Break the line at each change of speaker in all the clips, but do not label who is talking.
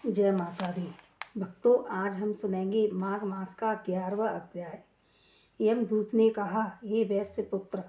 जय माता दी। भक्तों, आज हम सुनेंगे माघ मास का 11वां अध्याय। यमदूत ने कहा, हे वैश्य पुत्र,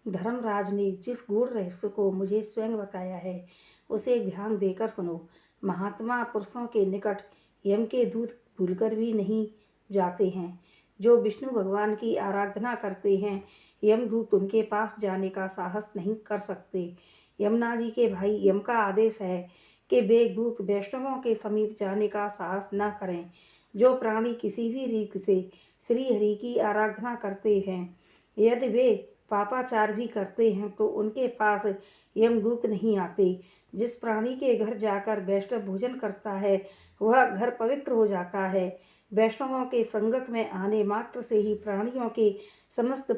धर्मराज ने जिस गूढ़ रहस्य को मुझे स्वयं बताया है उसे ध्यान देकर सुनो। महात्मा पुरुषों के निकट यम के दूत भूलकर भी नहीं जाते हैं। जो विष्णु भगवान की आराधना करते हैं, यमदूत उनके पास जाने का साहस नहीं कर सकते। यमुना जी के भाई यम का आदेश है कि वे दूत वैष्णवों के समीप जाने का साहस न करें। जो प्राणी किसी भी रीत से श्री हरि की आराधना करते हैं, यदि वे पापाचार भी करते हैं तो उनके पास यमदूत नहीं आते। जिस प्राणी के घर जाकर वैष्णव भोजन करता है वह घर पवित्र हो जाता है। वैष्णवों के संगत में आने मात्र से ही प्राणियों के समस्त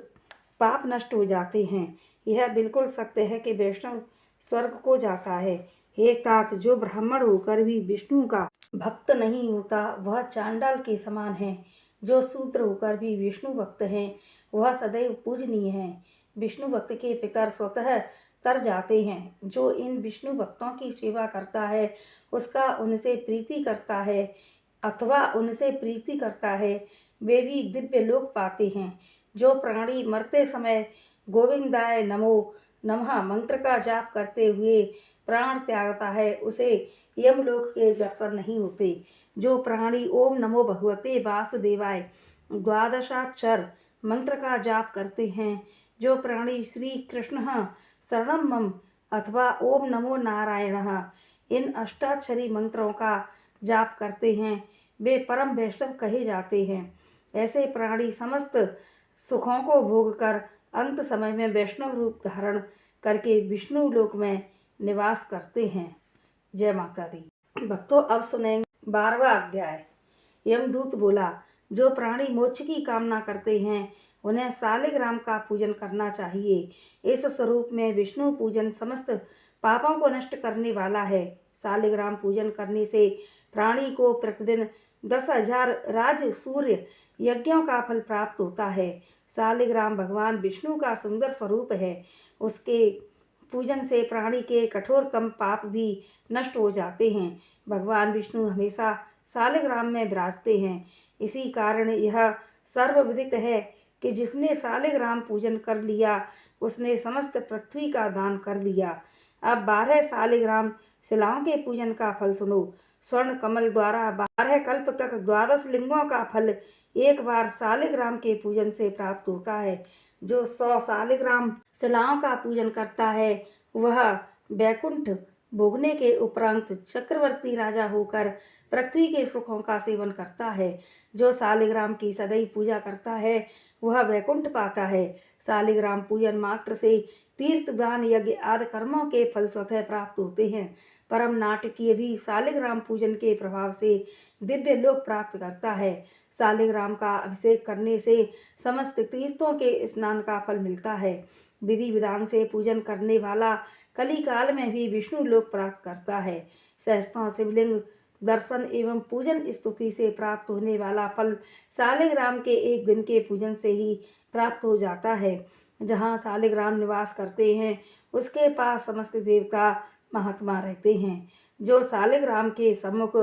पाप नष्ट हो जाते हैं। यह बिल्कुल सत्य है कि वैष्णव स्वर्ग को जाता है। हे तात, जो ब्राह्मण होकर भी विष्णु का भक्त नहीं होता वह चांडाल के समान है। जो शूद्र होकर भी विष्णु भक्त है वह सदैव पूजनीय है। विष्णु भक्त के पितर स्वतः तर जाते हैं। जो इन विष्णु भक्तों की सेवा करता है उसका उनसे प्रीति करता है अथवा उनसे प्रीति करता है, वे भी दिव्य लोक पाते हैं। जो प्राणी मरते समय गोविंदाय नमो नमः मंत्र का जाप करते हुए प्राण त्यागता है उसे यमलोक के दर्शन नहीं होते। जो प्राणी ओम नमो भगवते वासुदेवाय द्वादशाक्षर मंत्र का जाप करते हैं, जो प्राणी श्री कृष्ण शरणम मम अथवा ओम नमो नारायण इन अष्टाक्षरी मंत्रों का जाप करते हैं, वे परम वैष्णव कहे जाते हैं। ऐसे प्राणी समस्त सुखों को भोग कर अंत समय में वैष्णव रूप धारण करके विष्णु लोक में निवास करते हैं। जय माता दी। भक्तों, अब सुनेंगे 12वां अध्याय। यमदूत बोला, जो प्राणी मोक्ष की कामना करते हैं उन्हें शालिग्राम का पूजन करना चाहिए। इस स्वरूप में विष्णु पूजन समस्त पापों को नष्ट करने वाला है। शालिग्राम पूजन करने से प्राणी को प्रतिदिन 10,000 राज सूर्य यज्ञों का फल प्राप्त होता है। शालिग्राम भगवान विष्णु का सुंदर स्वरूप है। उसके पूजन से प्राणी के कठोरतम पाप भी नष्ट हो जाते हैं। भगवान विष्णु हमेशा शालिग्राम में विराजते हैं। इसी कारण यह सर्वविदित है कि जिसने शालिग्राम पूजन कर लिया उसने समस्त पृथ्वी का दान कर दिया। अब 12 शालिग्राम शिलाओं के पूजन का फल सुनो। स्वर्ण कमल द्वारा 12 कल्प तक 12 लिंगों का फल एक बार शालिग्राम के पूजन से प्राप्त होता है। जो 100 शालिग्राम शिलाओं का पूजन करता है वह वैकुंठ भोगने के उपरांत चक्रवर्ती राजा होकर पृथ्वी के सुखों का सेवन करता है। जो शालिग्राम की सदैव पूजा करता है वह वैकुंठ पाता है। शालिग्राम पूजन मात्र से तीर्थ दान यज्ञ आदि कर्मों के फल स्वतः प्राप्त होते हैं। परम नाटकीय भी शालिग्राम पूजन के प्रभाव से दिव्य लोक प्राप्त करता है। शालिग्राम का अभिषेक करने से समस्त तीर्थों के स्नान का फल मिलता है। विधि विधान से पूजन करने वाला कली काल में भी विष्णु लोक प्राप्त करता है। सहस्त्रों शिवलिंग दर्शन एवं पूजन स्तुति से प्राप्त होने वाला फल शालिग्राम के एक दिन के पूजन से ही प्राप्त हो जाता है। जहाँ शालिग्राम निवास करते हैं उसके पास समस्त देवता महात्मा रहते हैं। जो शालिग्राम के सम्मुख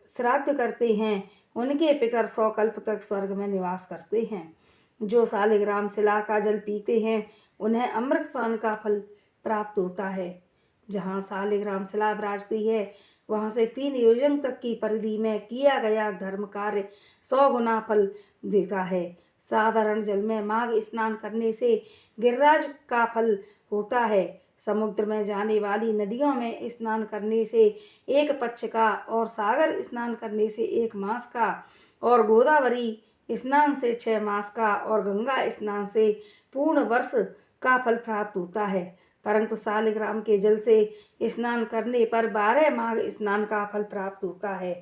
श्राद्ध करते हैं उनके पितर 100 कल्प तक स्वर्ग में निवास करते हैं। जो शालिग्राम शिला का जल पीते हैं उन्हें अमृतपान का फल प्राप्त होता है। जहाँ शालिग्राम शिला विराजती है वहाँ से 3 योजन तक की परिधि में किया गया धर्म कार्य 100 गुना फल देता है। साधारण जल में माघ स्नान करने से गिरिराज का फल होता है। समुद्र में जाने वाली नदियों में स्नान करने से 1 पक्ष का और सागर स्नान करने से 1 मास का और गोदावरी स्नान से 6 मास का और गंगा स्नान से पूर्ण वर्ष का फल प्राप्त होता है। परंतु शालिग्राम के जल से स्नान करने पर 12 माघ स्नान का फल प्राप्त होता है।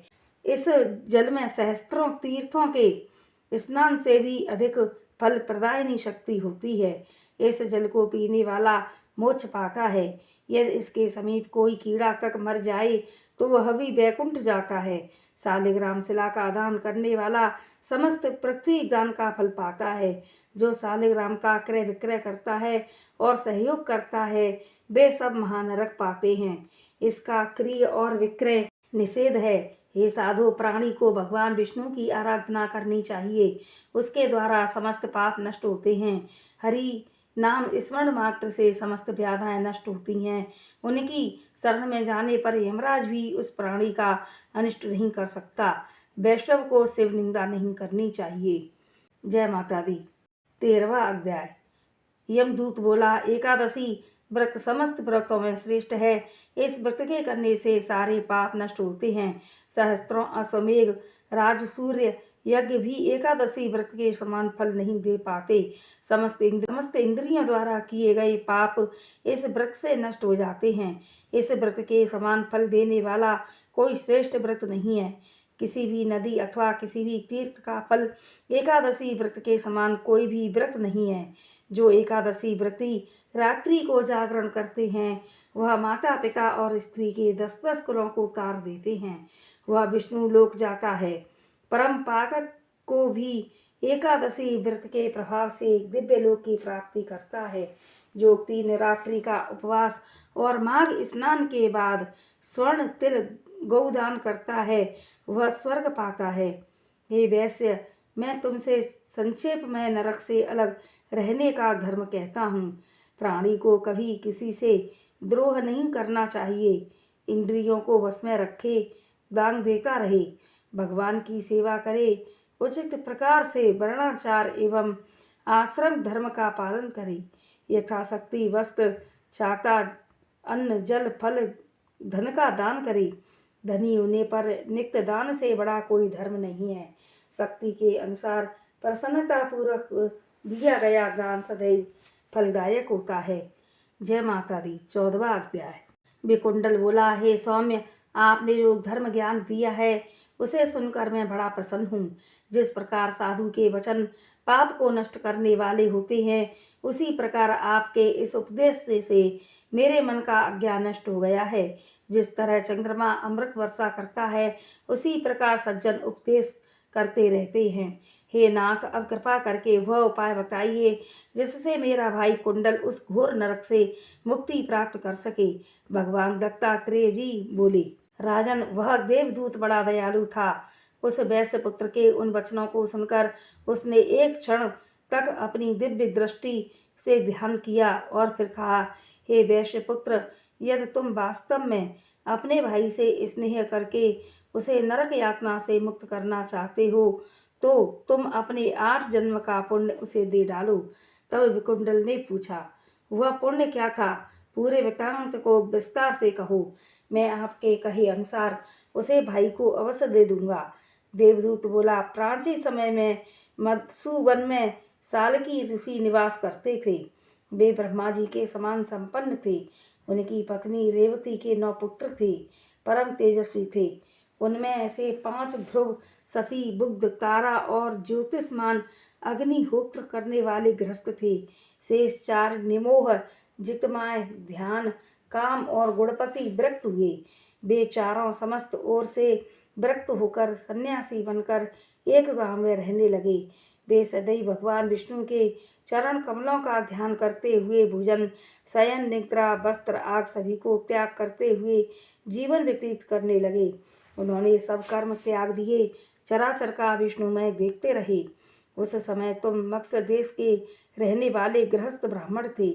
इस जल में सहस्त्रों तीर्थों के स्नान से भी अधिक फल प्रदायनी शक्ति होती है। इस जल को पीने वाला मोक्ष पाता है। यदि इसके समीप कोई कीड़ा तक मर जाए तो वह भी वैकुंठ जाता है। शालिग्राम शिला का दान करने वाला समस्त पृथ्वी दान का फल पाता है। जो शालिग्राम का क्रय विक्रय करता है और सहयोग करता है वे सब महानरक पाते हैं। इसका क्रय और विक्रय निषेध है। हे साधु, प्राणी को भगवान विष्णु की आराधना करनी चाहिए। उसके द्वारा समस्त पाप नष्ट होते हैं। हरि नाम स्मरण मात्र से समस्त व्याधाएं नष्ट होती हैं। उनकी शरण में जाने पर यमराज भी उस प्राणी का अनिष्ट नहीं कर सकता। वैष्णव को शिव निंदा नहीं करनी चाहिए। जय माता दी। 13वां अध्याय। यमदूत बोला, एकादशी व्रत समस्त व्रतों में श्रेष्ठ है। इस व्रत के करने से सारे पाप नष्ट होते हैं। सहस्त्रों अश्वमेघ राजसूर्य यज्ञ भी एकादशी व्रत के समान फल नहीं दे पाते। समस्त इंद्रियों द्वारा किए गए पाप इस व्रत से नष्ट हो जाते हैं। इस व्रत के समान फल देने वाला कोई श्रेष्ठ व्रत नहीं है। किसी भी नदी अथवा किसी भी तीर्थ का फल एकादशी व्रत के समान कोई भी व्रत नहीं है। जो एकादशी व्रती रात्रि को जागरण करते हैं, वह माता पिता और स्त्री के 10-10 कुलों को तार देते हैं। वह विष्णु लोक जाता है। परम पातक को भी एकादशी व्रत के प्रभाव से दिव्य लोक की प्राप्ति करता है। जो 3 रात्रि का उपवास और माघ स्नान के बाद स्वर्ण तिल गौदान करता है, वह स्वर्ग पाता है। हे वैश्य, मैं तुमसे संक्षेप में नरक से अलग रहने का धर्म कहता हूँ। प्राणी को कभी किसी से द्रोह नहीं करना चाहिए। इंद्रियों को वश में रखे, दान देता रहे, भगवान की सेवा करे, उचित प्रकार से वर्णाचार एवं आश्रम धर्म का पालन करे, यथाशक्ति वस्त्र, छाता, अन्न, जल, फल, धन का दान करे। धनी होने पर नित्य दान से बड़ा कोई धर्म नहीं है। शक्ति के अनुसार प्रसन्नता पूर्वक दिया गया दान सदैव फलदायक होता है। जय माता दी। 14वां अध्याय। विकुंडल बोला, हे सौम्य, आपने जो धर्म ज्ञान दिया है उसे सुनकर मैं बड़ा प्रसन्न हूँ। जिस प्रकार साधु के वचन पाप को नष्ट करने वाले होते हैं, उसी प्रकार आपके इस उपदेश से मेरे मन का अज्ञान नष्ट हो गया है। जिस तरह चंद्रमा अमृत वर्षा करता है, उसी प्रकार सज्जन उपदेश करते रहते हैं। हे नाथ, अब कृपा करके वह उपाय बताइए जिससे मेरा भाई कुंडल उस घोर नरक से मुक्ति प्राप्त कर सके। भगवान दत्तात्रेय जी बोले, राजन, वह देवदूत बड़ा दयालु था। उस वैश्य पुत्र के उन वचनों को सुनकर उसने एक क्षण तक अपनी दिव्य दृष्टि से ध्यान किया और फिर कहा, हे वैश्य पुत्र, यदि तुम वास्तव में अपने भाई से स्नेह करके उसे नरक यातना से मुक्त करना चाहते हो तो तुम अपने 8 जन्म का पुण्य उसे दे डालो। तब विकुंडल ने पूछा, वह पुण्य क्या था? पूरे वृत्तांत को विस्तार से कहो। मैं आपके कहे अनुसार उसे भाई को अवश्य दे दूंगा। देवदूत बोला, प्राचीन समय में मधुवन में सालकी ऋषि निवास करते थे। वे ब्रह्मा जी के समान संपन्न थे। उनकी पत्नी रेवती के 9 पुत्र थे, परम तेजस्वी थे। उनमें से 5 ध्रुव, शशि, बुध, तारा और ज्योतिषमान अग्निहोत्र करने वाले गृहस्थ थे। शेष 4 निमोह, जितमाय, ध्यान, काम और गुणपति विरक्त हुए। वे चारों समस्त ओर से विरक्त होकर सन्यासी बनकर एक गांव में रहने लगे। वे सदैव भगवान विष्णु के चरण कमलों का ध्यान करते हुए भोजन, शयन, निद्रा, वस्त्र आदि सभी को त्याग करते हुए जीवन व्यतीत करने लगे। उन्होंने सब कर्म त्याग दिए, चराचर का विष्णुमय देखते रहे। उस समय तुम मत्स्य देश के रहने वाले गृहस्थ ब्राह्मण थे।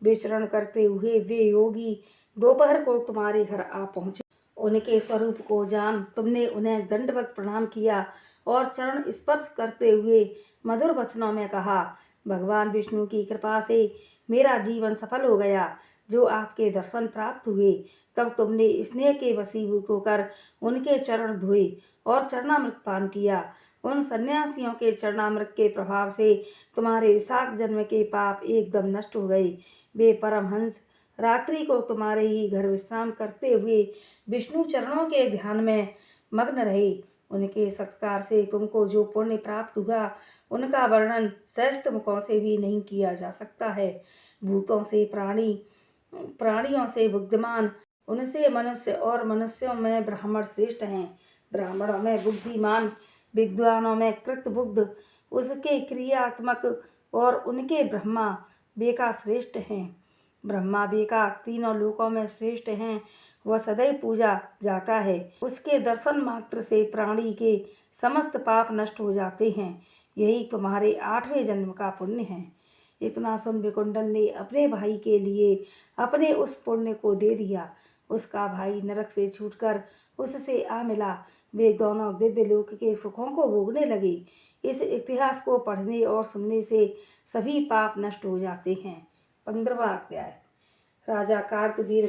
विचरण करते हुए वे योगी दोपहर को तुम्हारे घर आ पहुँचे। उनके स्वरूप को जान तुमने उन्हें दंडवत प्रणाम किया और चरण स्पर्श करते हुए मधुर वचनों में कहा, भगवान विष्णु की कृपा से मेरा जीवन सफल हो गया। जो आपके दर्शन प्राप्त हुए, तब तुमने स्नेह के वशीभूत होकर उनके चरण धोए और चरणामृत पान किया। उन सन्यासियों के चरणामृत के प्रभाव से तुम्हारे 7 जन्म के पाप एकदम नष्ट हो गए। वे परमहंस रात्रि को तुम्हारे ही घर विश्राम करते हुए विष्णु चरणों के ध्यान में मग्न रहे। उनके सत्कार से तुमको जो पुण्य प्राप्त हुआ, उनका वर्णन श्रेष्ठ मुखों से भी नहीं किया जा सकता है। भूतों से प्राणियों से बुद्धिमान, उनसे मनुष्य और मनुष्यों में ब्राह्मण श्रेष्ठ हैं। ब्राह्मणों में बुद्धिमान, विद्वानों में कृतबुद्ध, उसके क्रियात्मक और उनके ब्रह्मा बेका श्रेष्ठ हैं। ब्रह्मा बेका तीनों लोकों में श्रेष्ठ हैं। वह सदैव पूजा जाता है। उसके दर्शन मात्र से प्राणी के समस्त पाप नष्ट हो जाते हैं। यही तुम्हारे 8वें जन्म का पुण्य है। इतना सुन विकुंडल ने अपने भाई के लिए अपने उस पुण्य को दे दिया। उसका भाई नरक से छूटकर उससे आ मिला। वे दोनों दिव्य लोक के सुखों को भोगने लगे। इस इतिहास को पढ़ने और सुनने से सभी पाप नष्ट हो जाते हैं। 15वां अध्याय। राजा कार्तवीर्य